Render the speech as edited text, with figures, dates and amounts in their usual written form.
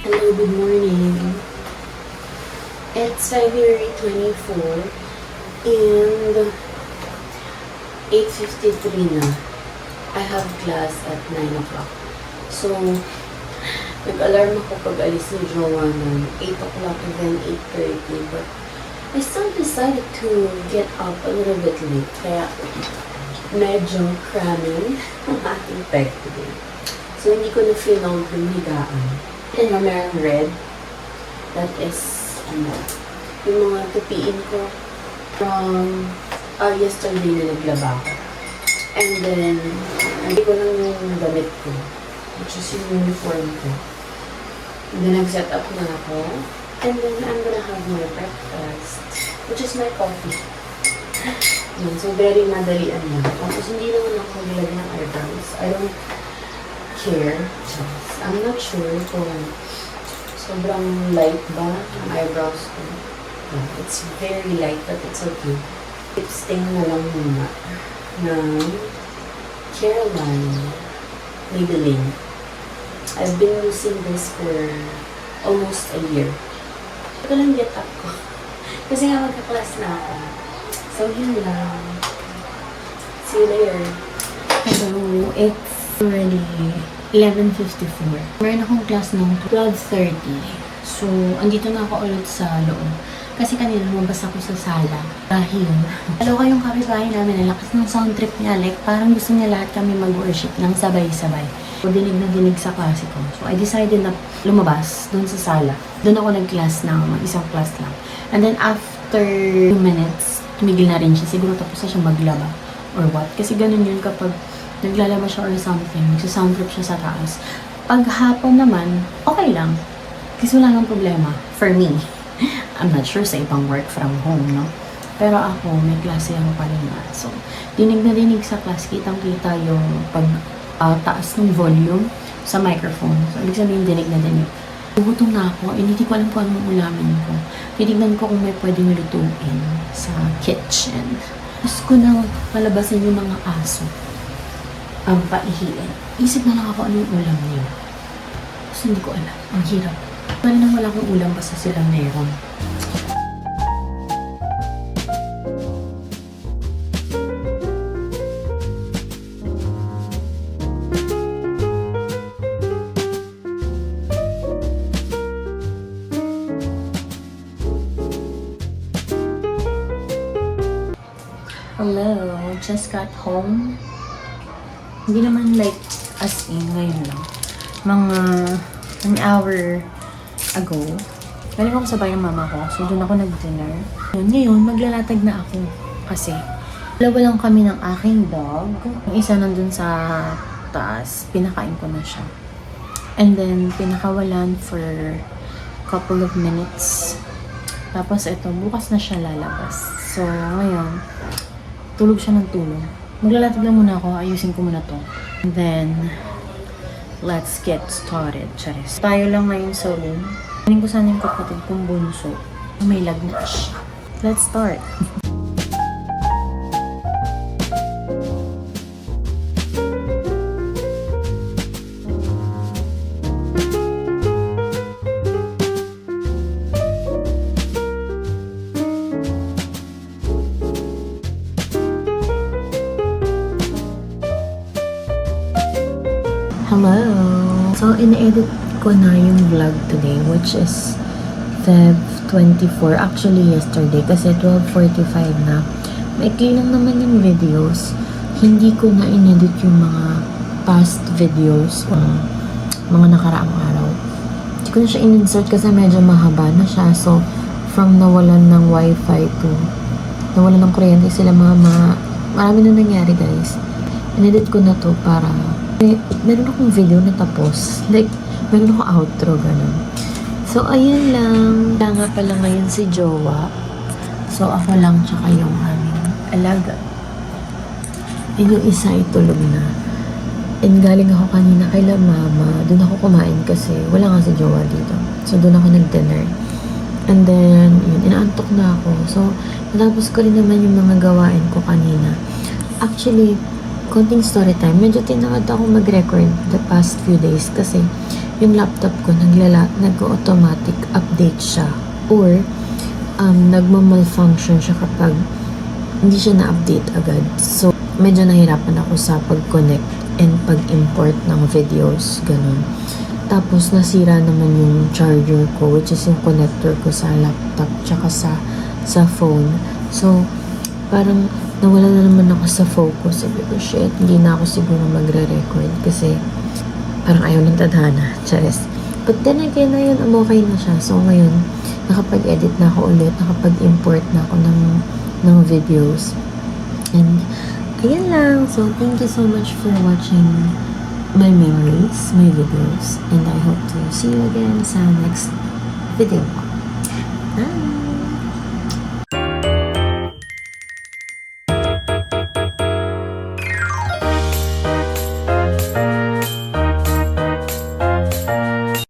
Hello, good morning. It's February 24 and 8:53 na. I have class at 9 o'clock. So, nag-alarm ako pag alis ni Jowa ng 8 o'clock and then 8:30. But I still decided to get up a little bit late. Kaya medyo cramming ang ating peg today. So, hindi ko na-feel na yung higaan. And merong red. That is, yung mga tupiin ko from yesterday na naglaba ako. And then, hindi ko lang yung damit ko, which is yung uniform ko. And then, nag-set up na ako. And then, I'm gonna have my breakfast, which is my coffee. So, very madalian na. Tapos, hindi naman ako nilag ng eyebrows. I don't care. I'm not sure kung sobrang light ba ang eyebrows ko. Yeah, it's very light, but it's okay. Lip stain na lang muna ng Caroline Maybelline. I've been using this for almost a year. Ito lang get up ko. Kasi nga magka-class na ako. So, yun lang. See you later. So, it's already 11:54. Meron akong class ng 12:30. So, andito na ako ulit sa loob. Kasi kanina lumabas ako sa sala. Dahil, dalawa kayong kapitbahay namin, ang lakas ng sound trip niya. Like, parang gusto niya lahat kami mag-worship ng sabay-sabay. So, dinig na dinig sa klase ko. So, I decided na lumabas doon sa sala. Doon ako nag-class ng isang class lang. And then, after 2 minutes, tumigil na rin siya. Siguro tapos na siya maglaba or what. Kasi ganun yun kapag naglalaba siya or something. Nagsa-sound trip siya sa taas. Pag hapon naman, okay lang. Kasi wala nang problema. For me. I'm not sure sa ibang work from home, no? Pero ako, may klase ako kanina. So, dinig na dinig sa class, kitang-kita yung taas ng volume sa microphone. So, ibig sabihin, dinig na dinig. Gugutom na ako, hindi ko alam kung anong ulamin ko. Tinignan ko kung may pwedeng lutuin sa kitchen. Gusto ko na palabasan yung mga aso. Ang paihiin. Isip na lang ako anong ulam niya. Kasi hindi ko alam. Ang hirap. Parang nang wala akong ulam basta silang meron. Hello, just got home. Hindi naman like as in ngayon lang. Mga an hour ago, galing ako sa bahay ng mama ko. So, doon ako nag-dinner. Ngayon, maglalatag na ako. Kasi, dalawa lang kami ng aking dog. Yung isa nandun sa taas, pinakain ko na siya. And then, pinakawalan for couple of minutes. Tapos, ito, bukas na siya lalabas. So, ngayon, tulog siya ng tulog. Maglalatag lang muna ako. Ayusin ko muna to. And then, let's get started, Charis. Tayo lang ngayon sa room. Kanin ko sana yung kapatid kong bunso. May lagnat siya. Let's start. Hello! So, in-edit ko na yung vlog today, which is Feb 24. Actually, yesterday, kasi 12:45 na. Maikli lang naman yung videos. Hindi ko na in-edit yung mga past videos o mga nakaraang araw. Hindi ko na siya in-insert kasi medyo mahaba na siya. So, from nawalan ng wifi to nawalan ng kuryente sila marami na nangyari, guys. In-edit ko na to para meron akong video na tapos. Like, meron akong outro, ganun. So, ayun lang. Wala nga pala ngayon si Jowa. So, ako lang tsaka yung aming alaga. And yung isa ay tulog na. And galing ako kanina kay la mama. Doon ako kumain kasi wala nga si Jowa dito. So, doon ako nag-dinner. And then, yun, inaantok na ako. So, natapos ko rin naman yung mga gawain ko kanina. Actually, konting story time. Medyo tinakad ako mag-record the past few days kasi yung laptop ko nag-automatic update siya or nagma-malfunction siya kapag hindi siya na-update agad. So, medyo nahirapan ako sa pag-connect and pag-import ng videos, ganun. Tapos, nasira naman yung charger ko, which is yung connector ko sa laptop, tsaka sa phone. So, parang nawala na naman ako sa focus. Sabi ko, shit, hindi na ako siguro magre-record kasi parang ayaw ng tadhana. Charis. But then again, ayun, okay na siya. So, ngayon, nakapag-edit na ako ulit, nakapag-import na ako ng videos. And, ayan lang. So, thank you so much for watching my memories, my videos. And I hope to see you again sa next video. Bye!